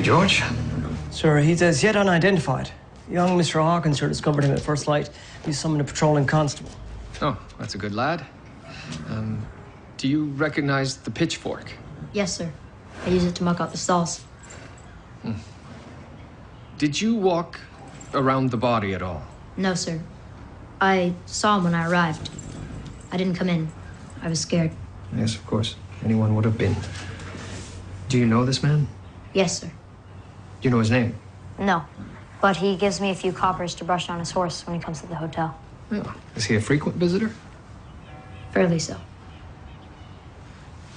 we, George? Sir, he's as yet unidentified. Young Mr. Hawkins here discovered him at first light. He summoned a patrolling constable. Oh, that's a good lad. Do you recognize the pitchfork? Yes, sir. I use it to muck out the stalls. Did you walk around the body at all? No, sir. I saw him when I arrived. I didn't come in. I was scared. Yes, of course. Anyone would have been. Do you know this man? Yes, sir. Do you know his name? No, but he gives me a few coppers to brush on his horse when he comes to the hotel. Oh. Is he a frequent visitor? Fairly so.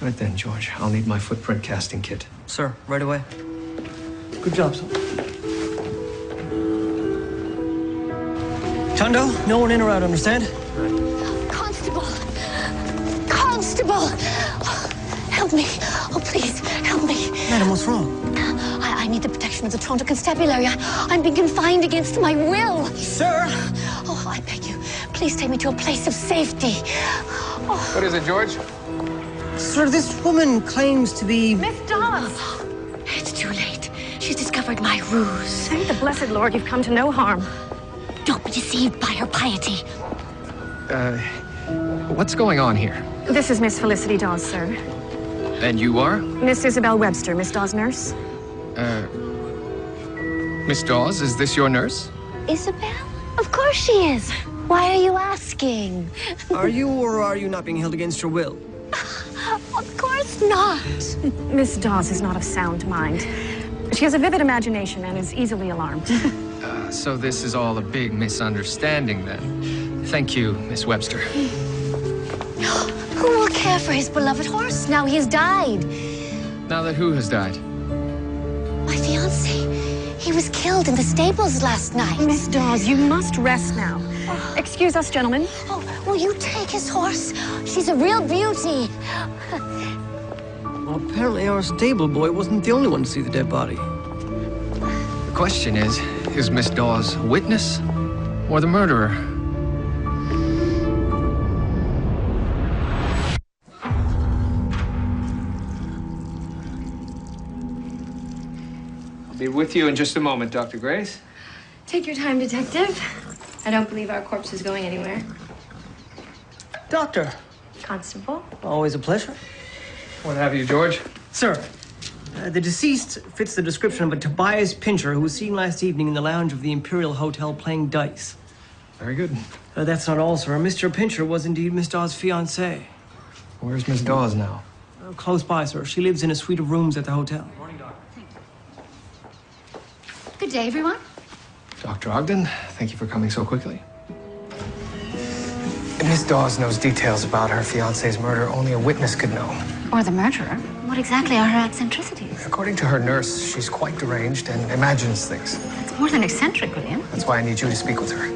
Right then, George. I'll need my footprint casting kit. Sir, right away. Good job, sir. Tondo, no one in or out, understand? Constable! Constable! Help me. Oh, please, help me. Madam, what's wrong? I need the protection of the Toronto Constabulary. I'm being confined against my will. Sir! Oh, I beg you, please take me to a place of safety. Oh. What is it, George? Sir, this woman claims to be... Miss Dawes! It's too late. She's discovered my ruse. Thank the blessed Lord you've come to no harm. Don't be deceived by her piety. What's going on here? This is Miss Felicity Dawes, sir. And you are? Miss Isabel Webster, Miss Dawes' nurse. Miss Dawes, is this your nurse? Isabel? Of course she is. Why are you asking? Are you or are you not being held against your will? Of course not. Miss Dawes is not of sound mind. She has a vivid imagination and is easily alarmed. So this is all a big misunderstanding, then. Thank you, Miss Webster. Who will care for his beloved horse now he has died? Now that who has died? My fiancé. He was killed in the stables last night. Miss Dawes, you must rest now. Excuse us, gentlemen. Oh, will you take his horse? She's a real beauty. Well, apparently our stable boy wasn't the only one to see the dead body. The question is Miss Dawes a witness or the murderer? I'll be with you in just a moment, Dr. Grace. Take your time, Detective. I don't believe our corpse is going anywhere. Doctor. Constable? Always a pleasure. What have you, George? Sir, the deceased fits the description of a Tobias Pincher who was seen last evening in the lounge of the Imperial Hotel playing dice. Very good. That's not all, sir. Mr. Pincher was indeed Miss Dawes' fiancé. Where's Miss Dawes now? Close by, sir. She lives in a suite of rooms at the hotel. Morning, Doctor. Good day, everyone. Dr. Ogden, thank you for coming so quickly. Miss Dawes knows details about her fiancé's murder only a witness could know. Or the murderer. What exactly are her eccentricities? According to her nurse, she's quite deranged and imagines things. It's more than eccentric, William. That's why I need you to speak with her.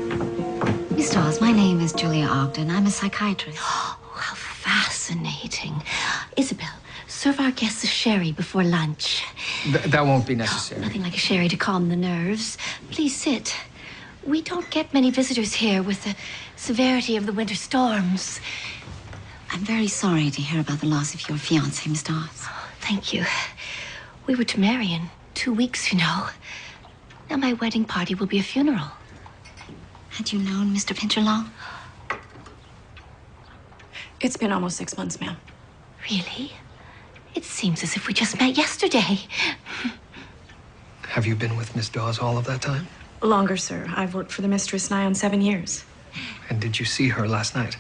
Miss Dawes, my name is Julia Ogden. I'm a psychiatrist. Oh, how fascinating. Isabel, serve our guests a sherry before lunch. That won't be necessary. Nothing like a sherry to calm the nerves. Please sit. We don't get many visitors here with the severity of the winter storms. I'm very sorry to hear about the loss of your fiancé, Miss Dawes. Oh, thank you. We were to marry in 2 weeks, you know. Now my wedding party will be a funeral. Had you known Mr. Pincher long? It's been almost 6 months, ma'am. Really? It seems as if we just met yesterday. Have you been with Miss Dawes all of that time? Longer, sir. I've worked for the mistress nigh on 7 years. And did you see her last night?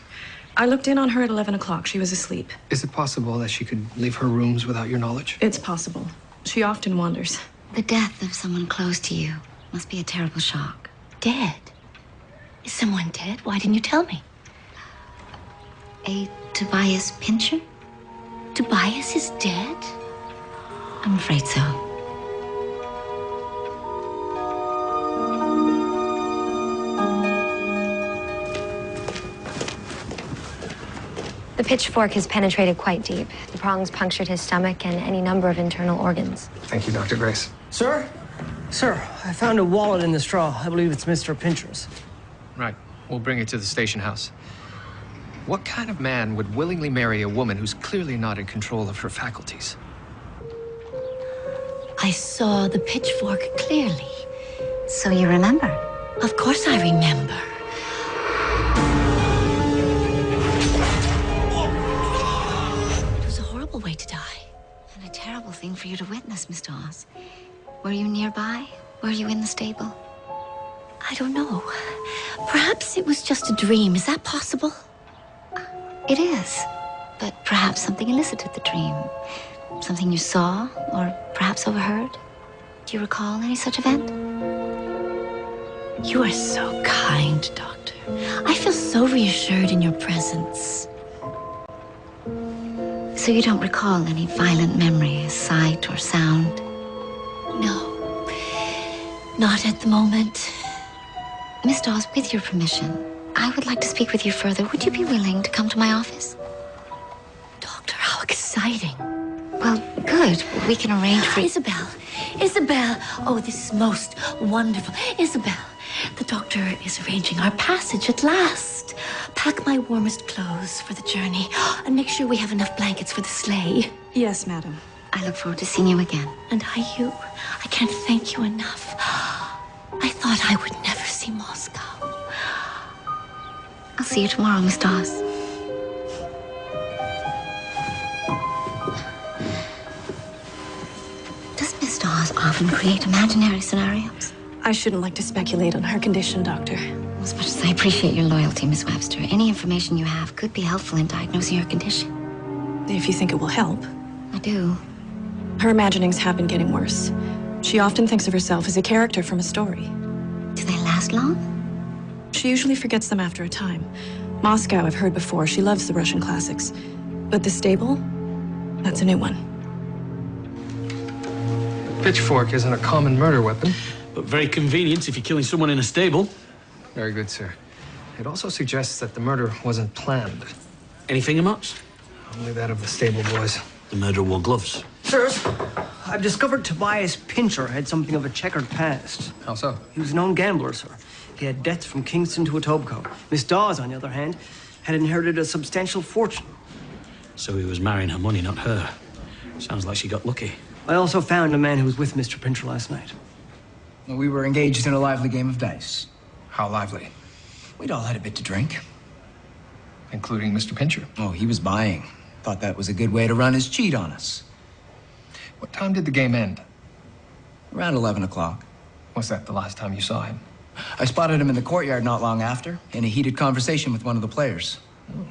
I looked in on her at 11 o'clock. She was asleep. Is it possible that she could leave her rooms without your knowledge? It's possible. She often wanders. The death of someone close to you must be a terrible shock. Dead? Is someone dead? Why didn't you tell me? A Tobias Pincher? Tobias is dead? I'm afraid so. The pitchfork has penetrated quite deep. The prongs punctured his stomach and any number of internal organs. Thank you, Dr. Grace. Sir? Sir, I found a wallet in the straw. I believe it's Mr. Pincher's. Right. We'll bring it to the station house. What kind of man would willingly marry a woman who's clearly not in control of her faculties? I saw the pitchfork clearly. So you remember? Of course I remember. It was a horrible way to die. And a terrible thing for you to witness, Miss Dawes. Were you nearby? Were you in the stable? I don't know. Perhaps it was just a dream. Is that possible? It is. But perhaps something elicited the dream. Something you saw, or perhaps overheard. Do you recall any such event? You are so kind, Doctor. I feel so reassured in your presence. So you don't recall any violent memory, sight or sound? No, not at the moment. Miss Dawes, with your permission, I would like to speak with you further. Would you be willing to come to my office? Doctor, how exciting. Well, good. We can arrange for... Isabel! Isabel! Oh, this is most wonderful. Isabel, the doctor is arranging our passage at last. Pack my warmest clothes for the journey and make sure we have enough blankets for the sleigh. Yes, madam. I look forward to seeing you again. And I can't thank you enough. I thought I would never see Moscow. I'll see you tomorrow, Miss Dawes. Does Miss Dawes often create imaginary scenarios? I shouldn't like to speculate on her condition, Doctor. As much as I appreciate your loyalty, Miss Webster, any information you have could be helpful in diagnosing her condition. If you think it will help. I do. Her imaginings have been getting worse. She often thinks of herself as a character from a story. Do they last long? She usually forgets them after a time. Moscow, I've heard before. She loves the Russian classics. But the stable? That's a new one. Pitchfork isn't a common murder weapon. But very convenient if you're killing someone in a stable. Very good, sir. It also suggests that the murder wasn't planned. Any finger marks? Only that of the stable boys. The murderer wore gloves. Sirs, I've discovered Tobias Pincher had something of a checkered past. How so? He was a known gambler, sir. He had debts from Kingston to Etobicoke. Miss Dawes, on the other hand, had inherited a substantial fortune. So he was marrying her money, not her. Sounds like she got lucky. I also found a man who was with Mr. Pincher last night. Well, we were engaged in a lively game of dice. How lively. We'd all had a bit to drink. Including Mr. Pincher. Oh, he was buying. Thought that was a good way to run his cheat on us. What time did the game end? Around 11 o'clock. Was that the last time you saw him? I spotted him in the courtyard not long after, in a heated conversation with one of the players. Oh.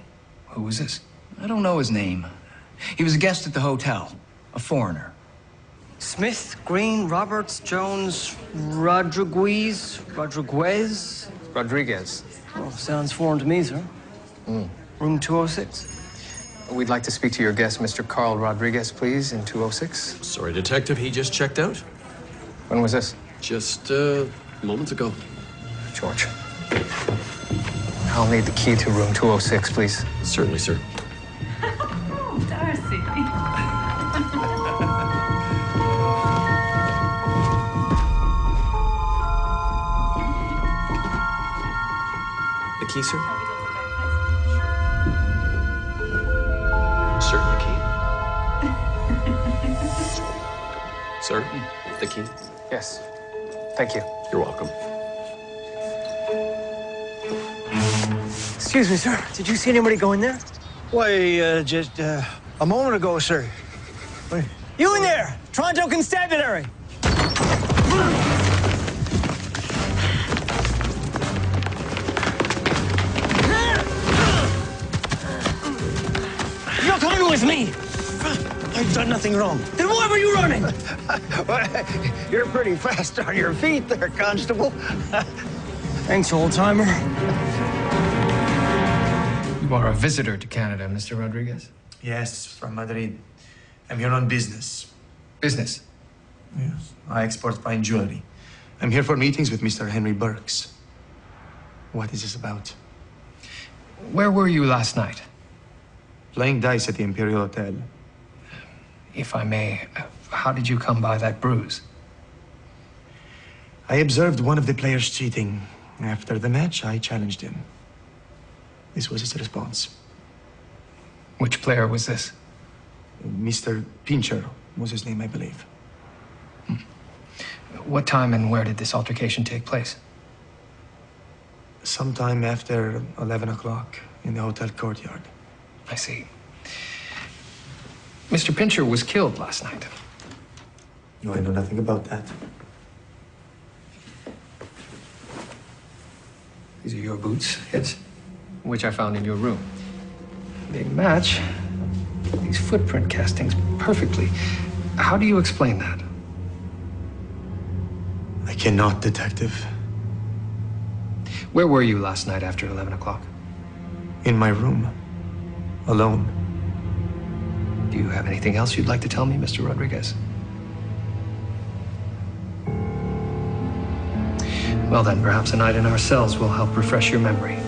Who was this? I don't know his name. He was a guest at the hotel, a foreigner. Smith, Green, Roberts, Jones, Rodriguez? Rodriguez. Oh, sounds foreign to me, sir. Room 206. We'd like to speak to your guest, Mr. Carl Rodriguez, please, in 206. Sorry, Detective, he just checked out. When was this? Just, moments ago. George. I'll need the key to room 206, please. Certainly, sir. Darcy. The key, sir? Sir, the key. Sir, the key. Yes. Thank you. You're welcome. Excuse me, sir. Did you see anybody go in there? Why, just a moment ago, sir. Wait. You in there! Toronto Constabulary! You're coming with me! I've done nothing wrong. Then why were you running? You're pretty fast on your feet there, Constable. Thanks, old-timer. You are a visitor to Canada, Mr. Rodriguez? Yes, from Madrid. I'm here on business. Business? Yes. I export fine jewelry. I'm here for meetings with Mr. Henry Burks. What is this about? Where were you last night? Playing dice at the Imperial Hotel. If I may, how did you come by that bruise? I observed one of the players cheating. After the match, I challenged him. This was his response. Which player was this? Mr. Pincher was his name, I believe. What time and where did this altercation take place? Sometime after 11 o'clock in the hotel courtyard. I see. Mr. Pincher was killed last night. No, I know nothing about that. These are your boots, yes? Which I found in your room. They match these footprint castings perfectly. How do you explain that? I cannot, Detective. Where were you last night after 11 o'clock? In my room. Alone. Do you have anything else you'd like to tell me, Mr. Rodriguez? Well then, perhaps a night in our cells will help refresh your memory.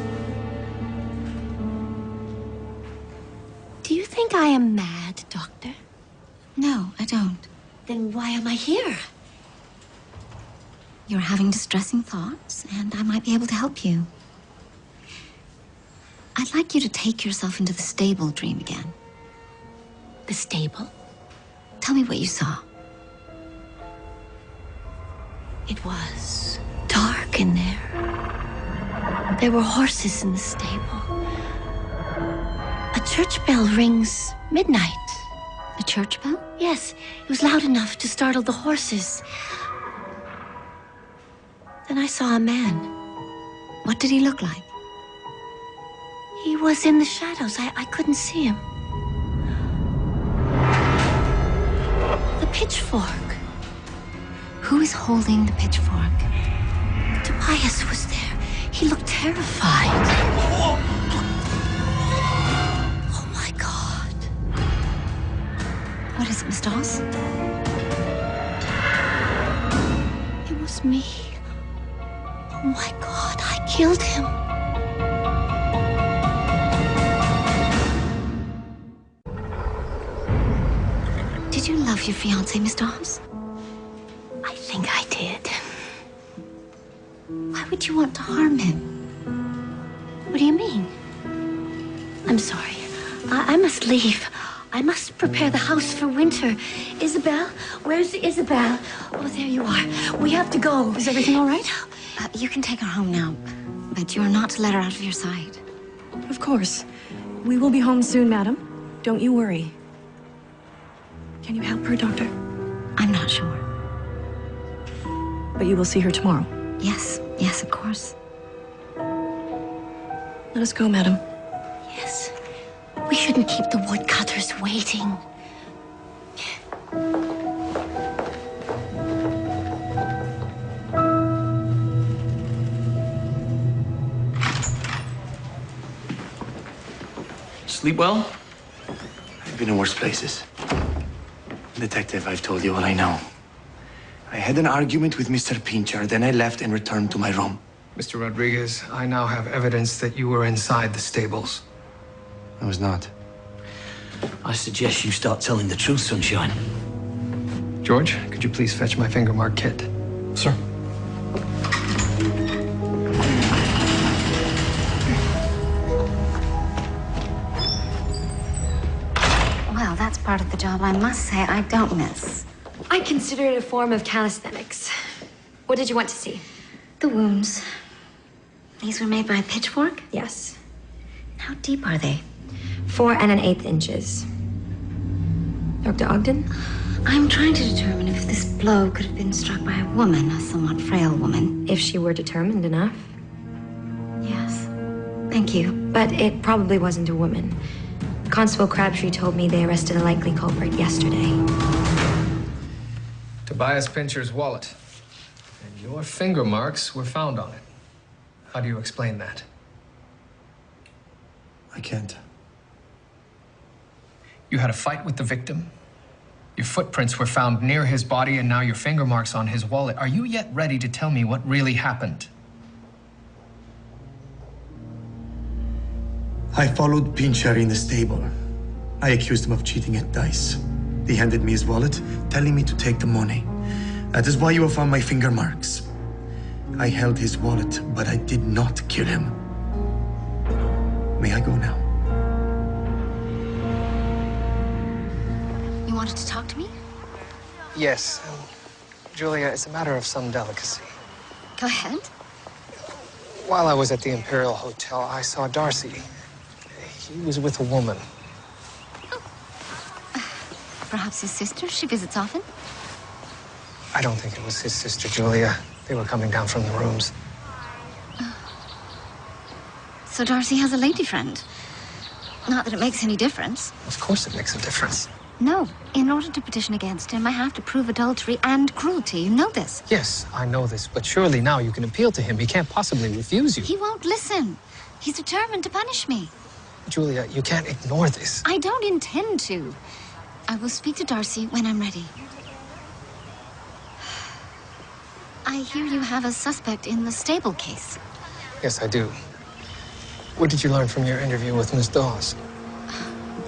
Do you think I am mad, Doctor? No, I don't. Then why am I here? You're having distressing thoughts, and I might be able to help you. I'd like you to take yourself into the stable dream again. The stable? Tell me what you saw. It was dark in there. There were horses in the stable. A church bell rings midnight. A church bell? Yes, it was loud enough to startle the horses. Then I saw a man. What did he look like? He was in the shadows. I couldn't see him. The pitchfork. Who is holding the pitchfork? Tobias was there. He looked terrified. Oh my God. What is it, Miss Dawes? It was me. Oh my God, I killed him. Did you love your fiancé, Miss Dawes? I think I did. Why would you want to harm him? What do you mean? I'm sorry. I must leave. I must prepare the house for winter. Isabel? Where's Isabel? Oh, there you are. We have to go. Is everything all right? You can take her home now, but you're not to let her out of your sight. Of course. We will be home soon, madam. Don't you worry. Can you help her, Doctor? I'm not sure. But you will see her tomorrow. Yes, yes, of course. Let us go, madam. Yes. We shouldn't keep the woodcutters waiting. Sleep well? I've been in worse places. Detective, I've told you all I know. I had an argument with Mr. Pincher, then I left and returned to my room. Mr. Rodriguez, I now have evidence that you were inside the stables. I was not. I suggest you start telling the truth, Sunshine. George, could you please fetch my finger mark kit? Sir. Well, that's part of the job, I must say, I don't miss. I consider it a form of calisthenics. What did you want to see? The wounds. These were made by a pitchfork? Yes. How deep are they? 4 1/8 inches. Dr. Ogden? I'm trying to determine if this blow could have been struck by a woman, a somewhat frail woman. If she were determined enough. Yes. Thank you. But it probably wasn't a woman. Constable Crabtree told me they arrested a likely culprit yesterday. Tobias Pincher's wallet. And your finger marks were found on it. How do you explain that? I can't. You had a fight with the victim. Your footprints were found near his body, and now your finger marks on his wallet. Are you yet ready to tell me what really happened? I followed Pincher in the stable. I accused him of cheating at dice. He handed me his wallet, telling me to take the money. That is why you have found my finger marks. I held his wallet, but I did not kill him. May I go now? You wanted to talk to me? Yes. Julia, it's a matter of some delicacy. Go ahead. While I was at the Imperial Hotel, I saw Darcy. He was with a woman. Perhaps his sister? She visits often? I don't think it was his sister, Julia. They were coming down from the rooms. So Darcy has a lady friend. Not that it makes any difference. Of course it makes a difference. No. In order to petition against him, I have to prove adultery and cruelty. You know this. Yes, I know this, but surely now you can appeal to him. He can't possibly refuse you. He won't listen. He's determined to punish me. Julia, you can't ignore this. I don't intend to. I will speak to Darcy when I'm ready. I hear you have a suspect in the stable case. Yes, I do. What did you learn from your interview with Miss Dawes?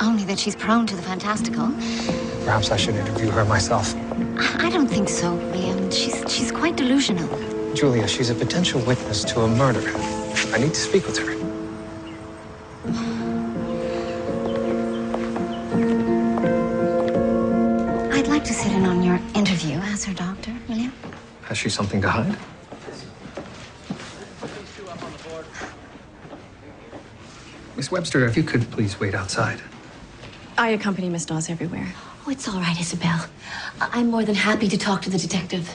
Only that she's prone to the fantastical. Perhaps I should interview her myself. I don't think so, Liam. She's quite delusional. Julia, she's a potential witness to a murder. I need to speak with her. I'd like to sit in on your interview as her doctor, William. Has she something to hide? Miss Webster, if you could please wait outside. I accompany Miss Dawes everywhere. Oh, it's all right, Isabel. I'm more than happy to talk to the detective.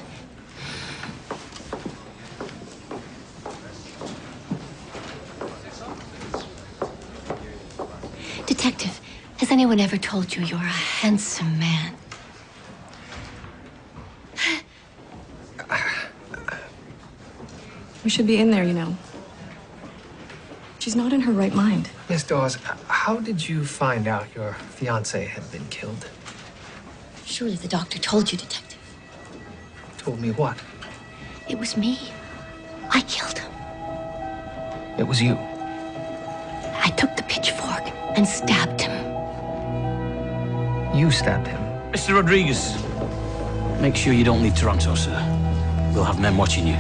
Detective, has anyone ever told you you're a handsome man? We should be in there, you know. She's not in her right mind. Miss Dawes, how did you find out your fiancé had been killed? Surely the doctor told you, Detective. Told me what? It was me. I killed him. It was you. I took the pitchfork and stabbed him. You stabbed him? Mr. Rodriguez, make sure you don't leave Toronto, sir. We'll have men watching you.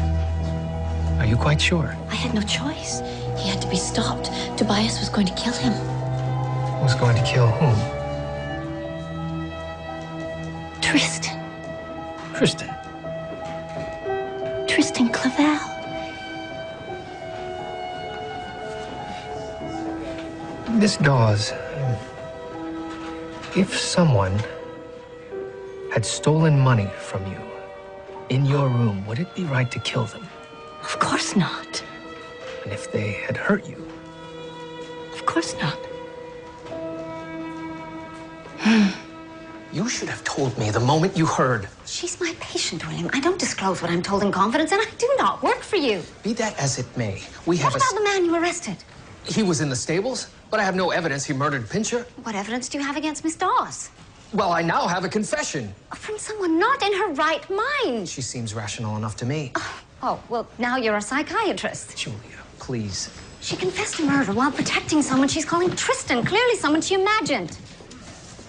Are you quite sure? I had no choice. He had to be stopped. Tobias was going to kill him. Was going to kill whom? Tristan. Tristan? Tristan Clavel. Miss Dawes, if someone had stolen money from you in your room, would it be right to kill them? Of course not. And if they had hurt you? Of course not. You should have told me the moment you heard. She's my patient, William. I don't disclose what I'm told in confidence, and I do not work for you. Be that as it may, we have What about the man you arrested? He was in the stables, but I have no evidence he murdered Pincher. What evidence do you have against Miss Dawes? Well, I now have a confession. From someone not in her right mind. She seems rational enough to me. Oh, well, now you're a psychiatrist. Julia, please. She confessed to murder while protecting someone she's calling Tristan, clearly someone she imagined.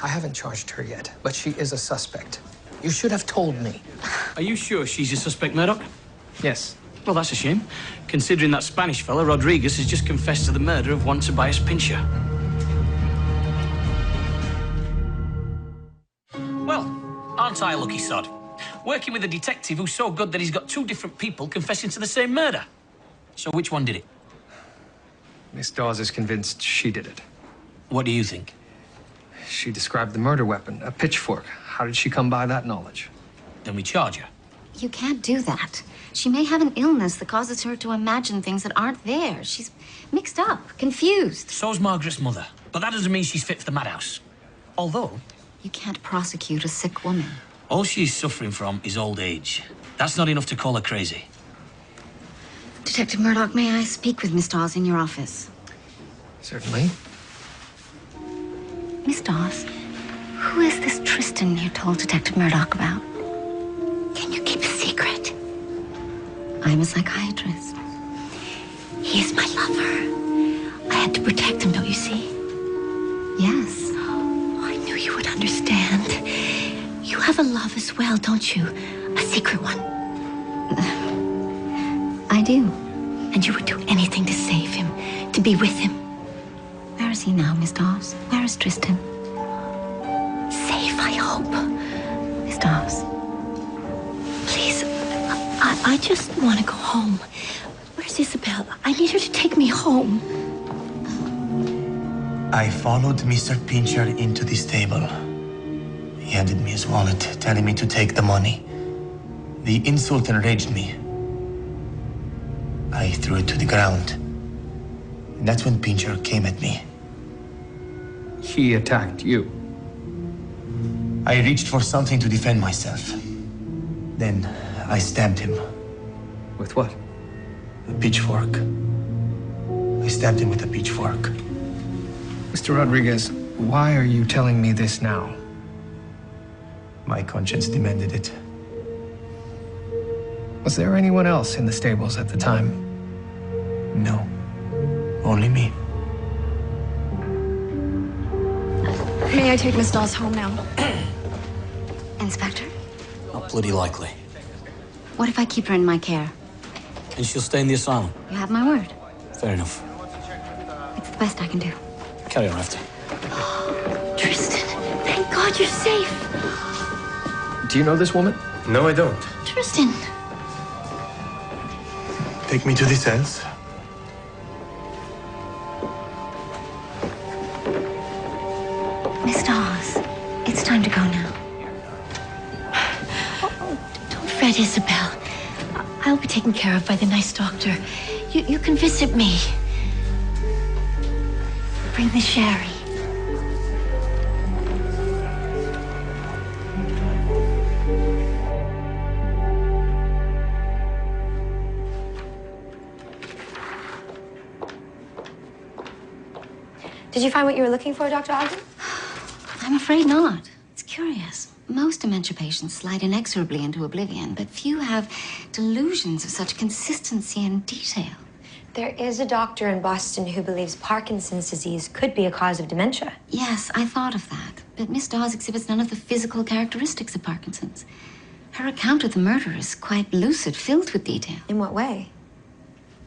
I haven't charged her yet, but she is a suspect. You should have told me. Are you sure she's your suspect, Murdoch? Yes. Well, that's a shame, considering that Spanish fella, Rodriguez, has just confessed to the murder of one Tobias Pincher. Well, aren't I a lucky sod? Working with a detective who's so good that he's got two different people confessing to the same murder. So which one did it? Miss Dawes is convinced she did it. What do you think? She described the murder weapon, a pitchfork. How did she come by that knowledge? Then we charge her. You can't do that. She may have an illness that causes her to imagine things that aren't there. She's mixed up, confused. So's Margaret's mother, but that doesn't mean she's fit for the madhouse. Although... You can't prosecute a sick woman. All she's suffering from is old age. That's not enough to call her crazy. Detective Murdoch, may I speak with Miss Dawes in your office? Certainly. Miss Dawes, who is this Tristan you told Detective Murdoch about? Can you keep a secret? I'm a psychiatrist. He is my lover. I had to protect him, don't you see? Yes. Oh, I knew you would understand. You have a love as well, don't you? A secret one. I do. And you would do anything to save him, to be with him. Where is he now, Miss Dawes? Where is Tristan? Safe, I hope. Miss Dawes, I just want to go home. Where's Isabel? I need her to take me home. I followed Mr. Pincher into the stable. He handed me his wallet, telling me to take the money. The insult enraged me. I threw it to the ground. And that's when Pincher came at me. He attacked you. I reached for something to defend myself. Then I stabbed him. With what? A pitchfork. I stabbed him with a pitchfork. Mr. Rodriguez, why are you telling me this now? My conscience demanded it. Was there anyone else in the stables at the time? No. Only me. May I take Miss Dawes home now? Inspector, Not bloody likely. what if I keep her in my care? And she'll stay in the asylum. You have my word. Fair enough. It's the best I can do. Carry on, Hefty. Tristan, thank God you're safe. Do you know this woman? No, I don't. Tristan. Take me to the cells. Miss Dawes, it's time to go now. Don't fret, Isabel. I'll be taken care of by the nice doctor. You can visit me. Bring the sherry. Did you find what you were looking for, Dr. Ogden? I'm afraid not. It's curious. Most dementia patients slide inexorably into oblivion, but few have delusions of such consistency and detail. There is a doctor in Boston who believes Parkinson's disease could be a cause of dementia. Yes, I thought of that. But Miss Dawes exhibits none of the physical characteristics of Parkinson's. Her account of the murder is quite lucid, filled with detail. In what way?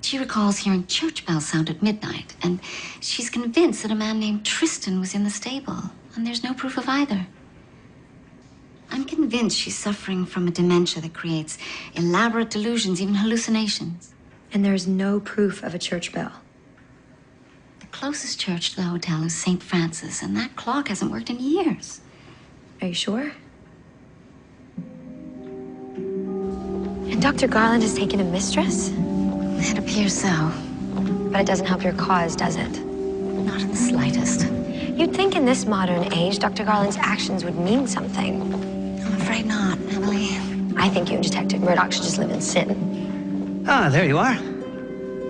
She recalls hearing church bells sound at midnight, and she's convinced that a man named Tristan was in the stable, and there's no proof of either. I'm convinced she's suffering from a dementia that creates elaborate delusions, even hallucinations. And there's no proof of a church bell. The closest church to the hotel is St. Francis, and that clock hasn't worked in years. Are you sure? And Dr. Garland has taken a mistress? It appears so. But it doesn't help your cause, does it? Not in the slightest. You'd think in this modern age, Dr. Garland's actions would mean something. I'm afraid not, Emily. I think you and Detective Μέρντοχ should just live in sin. Ah, there you are.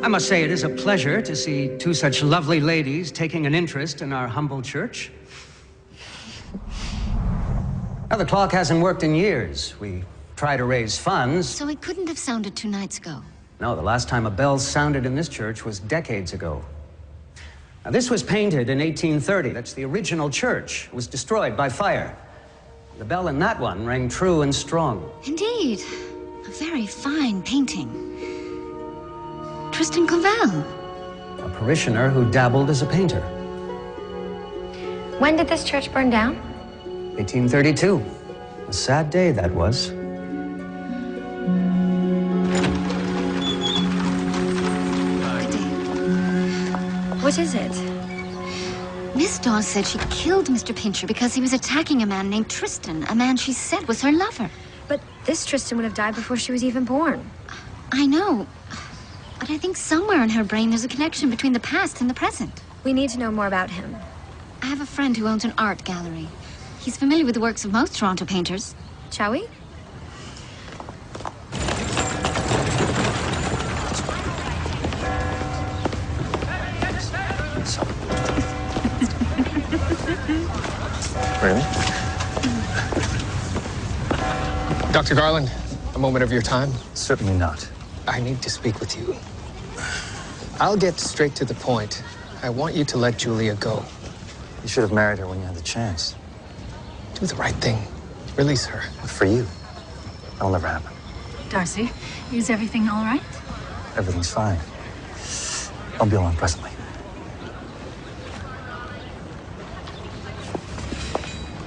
I must say it is a pleasure to see two such lovely ladies taking an interest in our humble church. Now, the clock hasn't worked in years. We try to raise funds. So it couldn't have sounded 2 nights ago. No, the last time a bell sounded in this church was decades ago. Now, this was painted in 1830. That's the original church. It was destroyed by fire. The bell in that one rang true and strong. Indeed. A very fine painting. Tristan Clavel. A parishioner who dabbled as a painter. When did this church burn down? 1832. A sad day that was. What is it? Miss Dawes said she killed Mr. Pincher because he was attacking a man named Tristan, a man she said was her lover. But this Tristan would have died before she was even born. I know. But I think somewhere in her brain there's a connection between the past and the present. We need to know more about him. I have a friend who owns an art gallery. He's familiar with the works of most Toronto painters. Shall we? Really? Dr. Garland, a moment of your time? Certainly not. I need to speak with you. I'll get straight to the point. I want you to let Julia go. You should have married her when you had the chance. Do the right thing. Release her. For you. That'll never happen. Darcy, is everything all right? Everything's fine. I'll be along presently.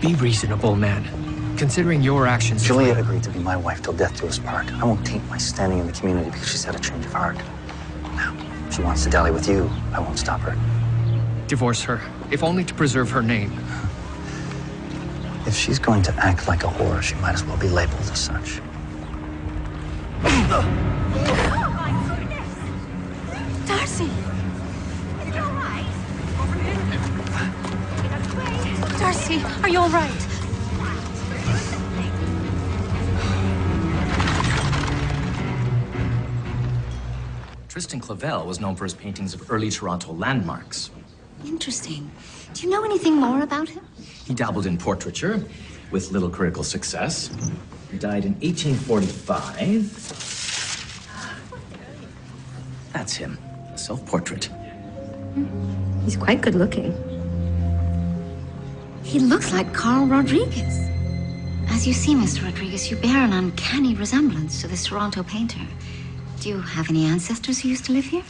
Be reasonable, man. Considering your actions... Juliet agreed to be my wife till death do us part. I won't taint my standing in the community because she's had a change of heart. Now, if she wants to dally with you, I won't stop her. Divorce her, if only to preserve her name. If she's going to act like a whore, she might as well be labeled as such. Darcy! Are you all right? Darcy, are you all right? Tristan Clavel was known for his paintings of early Toronto landmarks. Interesting. Do you know anything more about him? He dabbled in portraiture with little critical success. He died in 1845. That's him, a self-portrait. He's quite good looking. He looks like Carl Rodriguez. As you see, Mr. Rodriguez, you bear an uncanny resemblance to this Toronto painter. Do you have any ancestors who used to live here?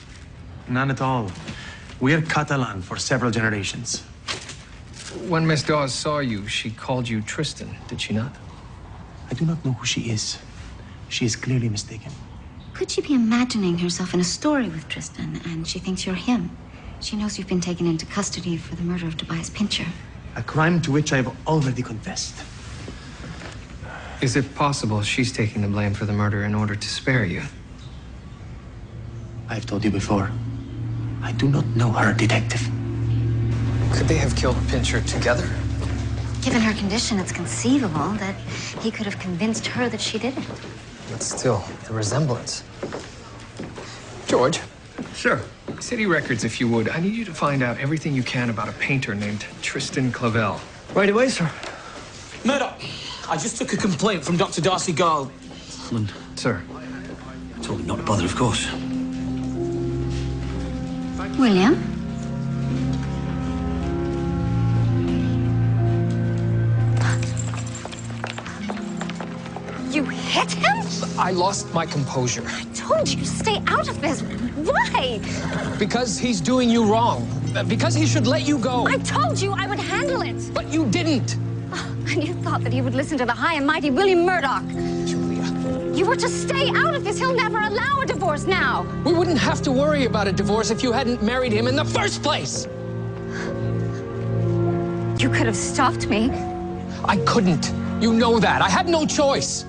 None at all. We're Catalan for several generations. When Miss Dawes saw you, she called you Tristan, did she not? I do not know who she is. She is clearly mistaken. Could she be imagining herself in a story with Tristan, and she thinks you're him? She knows you've been taken into custody for the murder of Tobias Pincher. A crime to which I've already confessed. Is it possible she's taking the blame for the murder in order to spare you? I've told you before. I do not know her, Detective. Could they have killed Pincher together? Given her condition, it's conceivable that he could have convinced her that she did it. But still, the resemblance. George? Sure. City records, if you would. I need you to find out everything you can about a painter named Tristan Clavel. Right away, sir. Murdoch, I just took a complaint from Dr. Darcy Garl. Sir. Told me not to bother, of course. William? You hit him? I lost my composure. I told you to stay out of this. Why? Because he's doing you wrong. Because he should let you go. I told you I would handle it. But you didn't. And you thought that he would listen to the high and mighty William Murdoch. Julia. You were to stay out of this. He'll never allow a divorce now. We wouldn't have to worry about a divorce if you hadn't married him in the first place. You could have stopped me. I couldn't. You know that. I had no choice.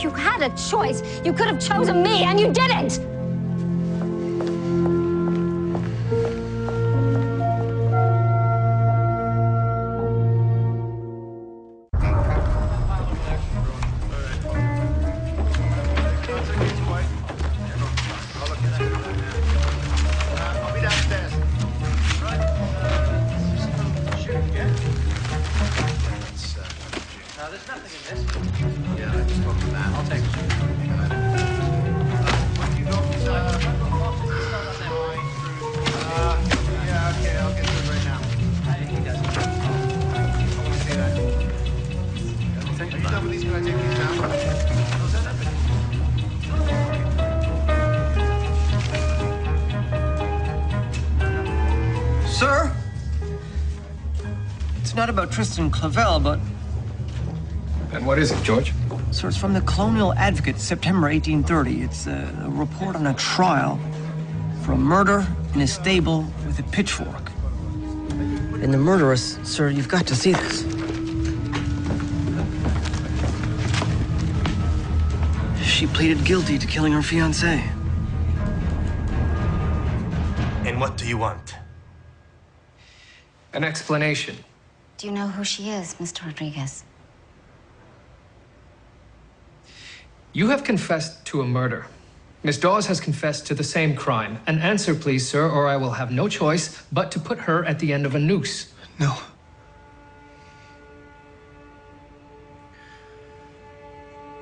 You had a choice. You could have chosen me, and you didn't. Sir? It's not about Tristan Clavel, but... And what is it, George? Sir, it's from the Colonial Advocate, September 1830. It's a report on a trial for a murder in a stable with a pitchfork. And the murderess, sir, you've got to see this. She pleaded guilty to killing her fiancé. And what do you want? An explanation. Do you know who she is, Mr. Rodriguez? You have confessed to a murder. Miss Dawes has confessed to the same crime. An answer, please, sir, or I will have no choice but to put her at the end of a noose. No.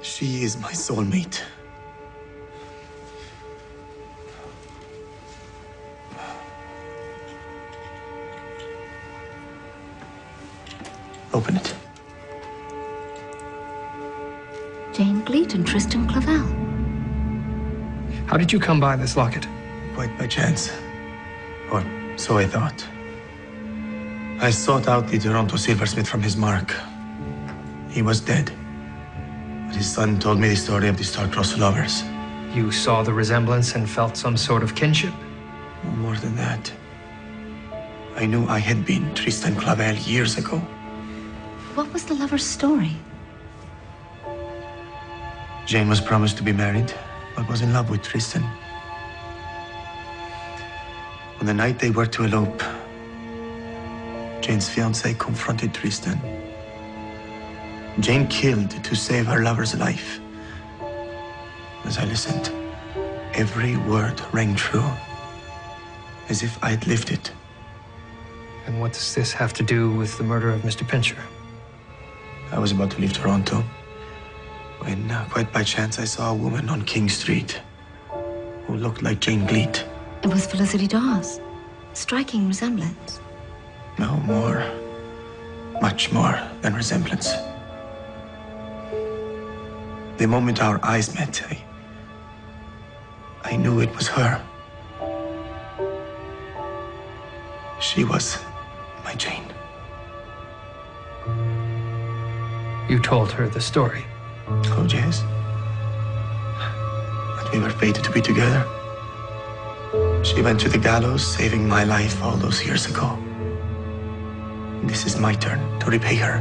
She is my soulmate. Open it. Jane Gleet and Tristan Clavel. How did you come by this locket? Quite by chance. Or so I thought. I sought out the Toronto silversmith from his mark. He was dead. But his son told me the story of the star-crossed lovers. You saw the resemblance and felt some sort of kinship? More than that. I knew I had been Tristan Clavel years ago. What was the lover's story? Jane was promised to be married, but was in love with Tristan. On the night they were to elope, Jane's fiancé confronted Tristan. Jane killed to save her lover's life. As I listened, every word rang true, as if I had lived it. And what does this have to do with the murder of Mr. Pincher? I was about to leave Toronto when, quite by chance, I saw a woman on King Street who looked like Jane Gleet. It was Felicity Dawes. Striking resemblance. No more, much more than resemblance. The moment our eyes met, I knew it was her. She was my Jane. You told her the story? Oh, yes. But we were fated to be together. She went to the gallows, saving my life all those years ago. This is my turn to repay her.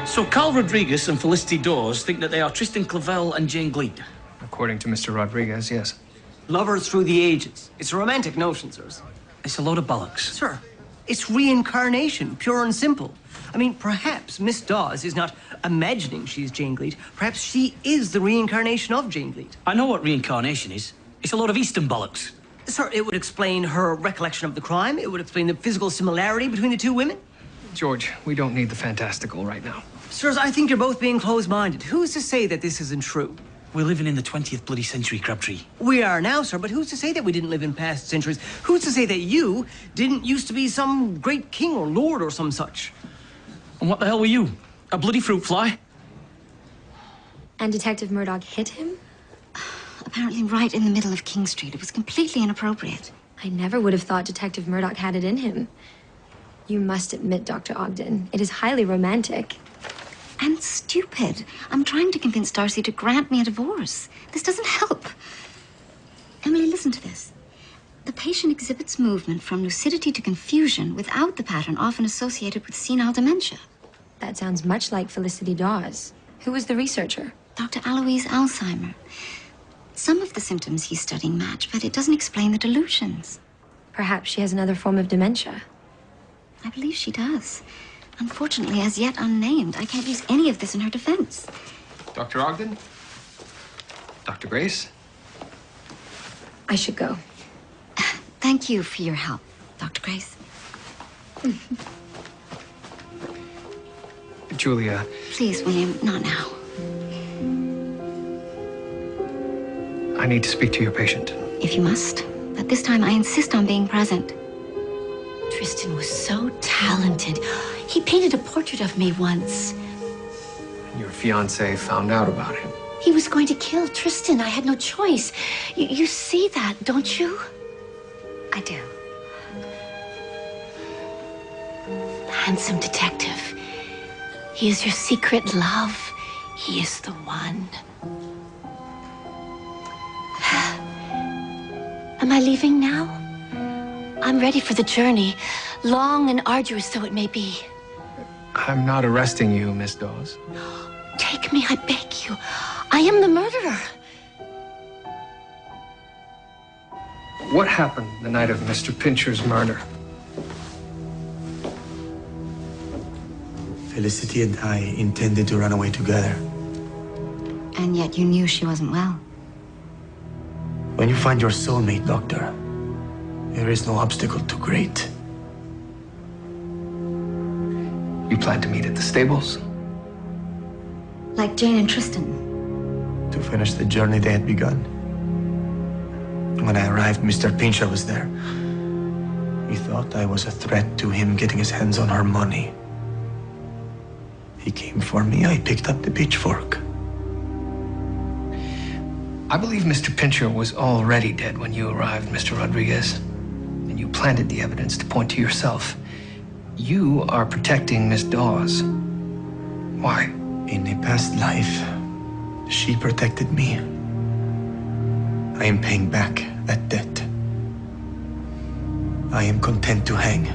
So Carl Rodriguez and Felicity Dawes think that they are Tristan Clavel and Jane Gleet? According to Mr. Rodriguez, yes. Lovers through the ages. It's a romantic notion, sirs. It's a load of bollocks. Sir, it's reincarnation, pure and simple. I mean, perhaps Miss Dawes is not imagining she's Jane Gleet. Perhaps she is the reincarnation of Jane Gleet. I know what reincarnation is. It's a load of Eastern bollocks. Sir, it would explain her recollection of the crime. It would explain the physical similarity between the two women. George, we don't need the fantastical right now. Sirs, I think you're both being closed-minded. Who's to say that this isn't true? We're living in the 20th bloody century, Crabtree. We are now, sir, but who's to say that we didn't live in past centuries? Who's to say that you didn't used to be some great king or lord or some such? And what the hell were you? A bloody fruit fly? And Detective Μέρντοχ hit him? Apparently right in the middle of King Street. It was completely inappropriate. I never would have thought Detective Μέρντοχ had it in him. You must admit, Dr. Όγκτεν, it is highly romantic. And stupid. I'm trying to convince Darcy to grant me a divorce. This doesn't help. Emily, listen to this. The patient exhibits movement from lucidity to confusion without the pattern often associated with senile dementia. That sounds much like Felicity Dawes. Who was the researcher? Dr. Alois Alzheimer. Some of the symptoms he's studying match, but it doesn't explain the delusions. Perhaps she has another form of dementia. I believe she does. Unfortunately, as yet unnamed, I can't use any of this in her defense. Dr. Όγκτεν? Dr. Grace? I should go. Thank you for your help, Dr. Grace. Julia. Please, William, not now. I need to speak to your patient. If you must. But this time I insist on being present. Tristan was so talented. He painted a portrait of me once. Your fiancé found out about it. He was going to kill Tristan. I had no choice. You see that, don't you? I do. Handsome detective. He is your secret love. He is the one. Am I leaving now? I'm ready for the journey, long and arduous though it may be. I'm not arresting you, Miss Dawes. Take me, I beg you. I am the murderer. What happened the night of Mr. Pincher's murder? Felicity and I intended to run away together. And yet you knew she wasn't well. When you find your soulmate, Doctor, there is no obstacle too great. You plan to meet at the stables? Like Jane and Tristan. To finish the journey they had begun. When I arrived, Mr. Pincher was there. He thought I was a threat to him getting his hands on her money. He came for me. I picked up the pitchfork. I believe Mr. Pincher was already dead when you arrived, Mr. Rodriguez. And you planted the evidence to point to yourself. You are protecting Miss Dawes. Why? In a past life, she protected me. I am paying back that debt. I am content to hang,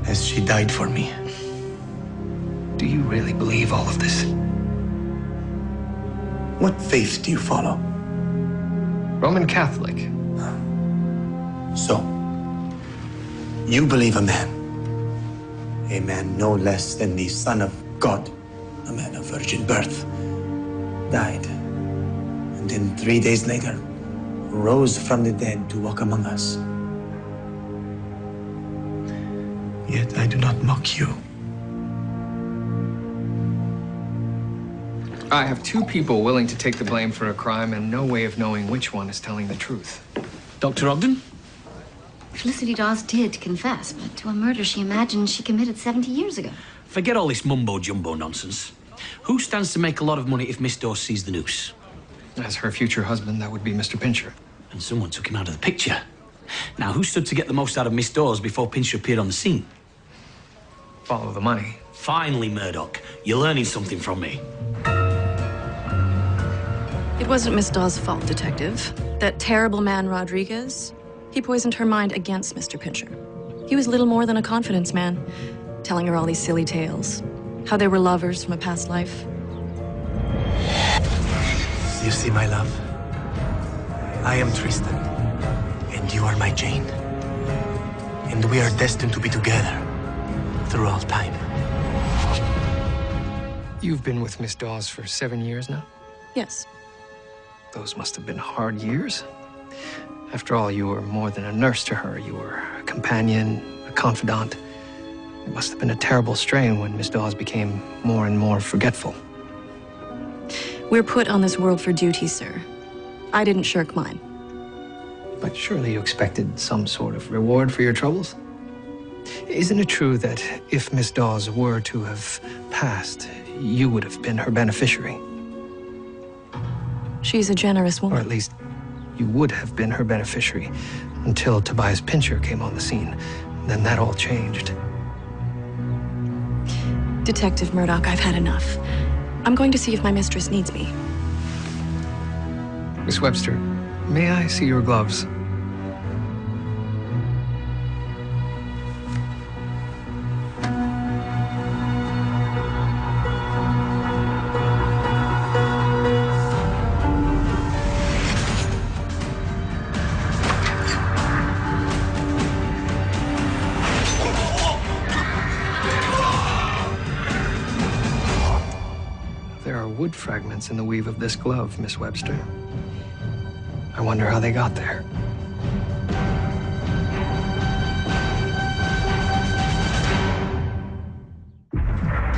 as she died for me. Do you really believe all of this? What faith do you follow? Roman Catholic. So, you believe a man no less than the Son of God, a man of virgin birth, died, and then 3 days later, rose from the dead to walk among us. Yet I do not mock you. I have two people willing to take the blame for a crime and no way of knowing which one is telling the truth. Dr. Ogden? Felicity Dawes did confess, but to a murder she imagined she committed 70 years ago. Forget all this mumbo-jumbo nonsense. Who stands to make a lot of money if Miss Dawes sees the noose? As her future husband, that would be Mr. Pincher. And someone took him out of the picture. Now, who stood to get the most out of Miss Dawes before Pincher appeared on the scene? Follow the money. Finally, Murdoch. You're learning something from me. It wasn't Miss Dawes' fault, Detective. That terrible man, Rodriguez, he poisoned her mind against Mr. Pincher. He was little more than a confidence man, telling her all these silly tales, how they were lovers from a past life. You see, my love? I am Tristan, and you are my Jane. And we are destined to be together through all time. You've been with Miss Dawes for 7 years now? Yes. Those must have been hard years. After all, you were more than a nurse to her. You were a companion, a confidant. It must have been a terrible strain when Miss Dawes became more and more forgetful. We're put on this world for duty, sir. I didn't shirk mine. But surely you expected some sort of reward for your troubles? Isn't it true that if Miss Dawes were to have passed, you would have been her beneficiary? She's a generous woman. Or at least you would have been her beneficiary until Tobias Pincher came on the scene. Then that all changed. Detective Murdoch, I've had enough. I'm going to see if my mistress needs me. Miss Webster, may I see your gloves? Wood fragments in the weave of this glove, Miss Webster. I wonder how they got there.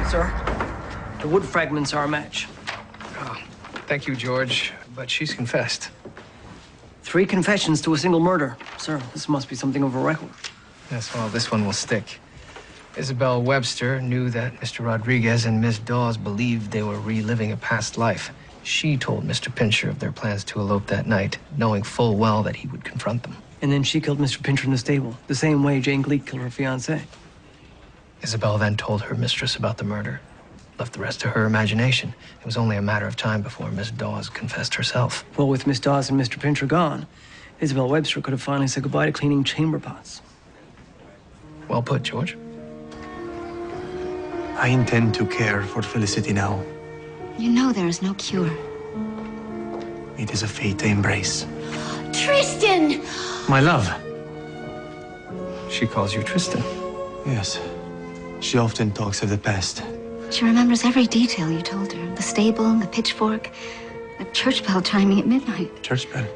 Sir, the wood fragments are a match. Oh, thank you, George, but she's confessed. 3 confessions to a single murder. Sir, this must be something of a record. Yes, well, this one will stick. Isabel Webster knew that Mr. Rodriguez and Miss Dawes believed they were reliving a past life. She told Mr. Pincher of their plans to elope that night, knowing full well that he would confront them. And then she killed Mr. Pincher in the stable, the same way Jane Gleek killed her fiancé. Isabel then told her mistress about the murder, left the rest to her imagination. It was only a matter of time before Miss Dawes confessed herself. Well, with Miss Dawes and Mr. Pincher gone, Isabel Webster could have finally said goodbye to cleaning chamber pots. Well put, George. I intend to care for Felicity now. You know there is no cure. It is a fate I embrace. Tristan! My love. She calls you Tristan. Yes. She often talks of the past. She remembers every detail you told her. The stable, the pitchfork, the church bell chiming at midnight. Church bell?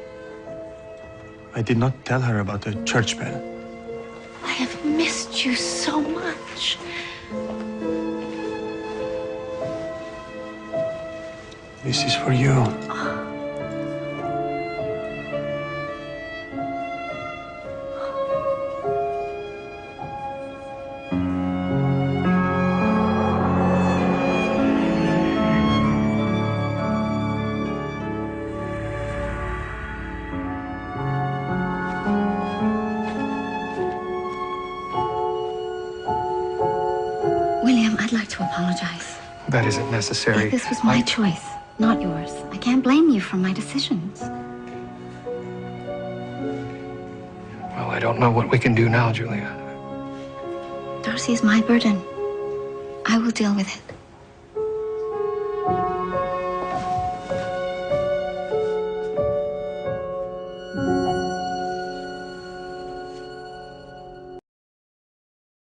I did not tell her about the church bell. I have missed you so much. This is for you. like to apologize. That isn't necessary. This was my choice, not yours. I can't blame you for my decisions. Well, I don't know what we can do now, Julia. Darcy is my burden. I will deal with it.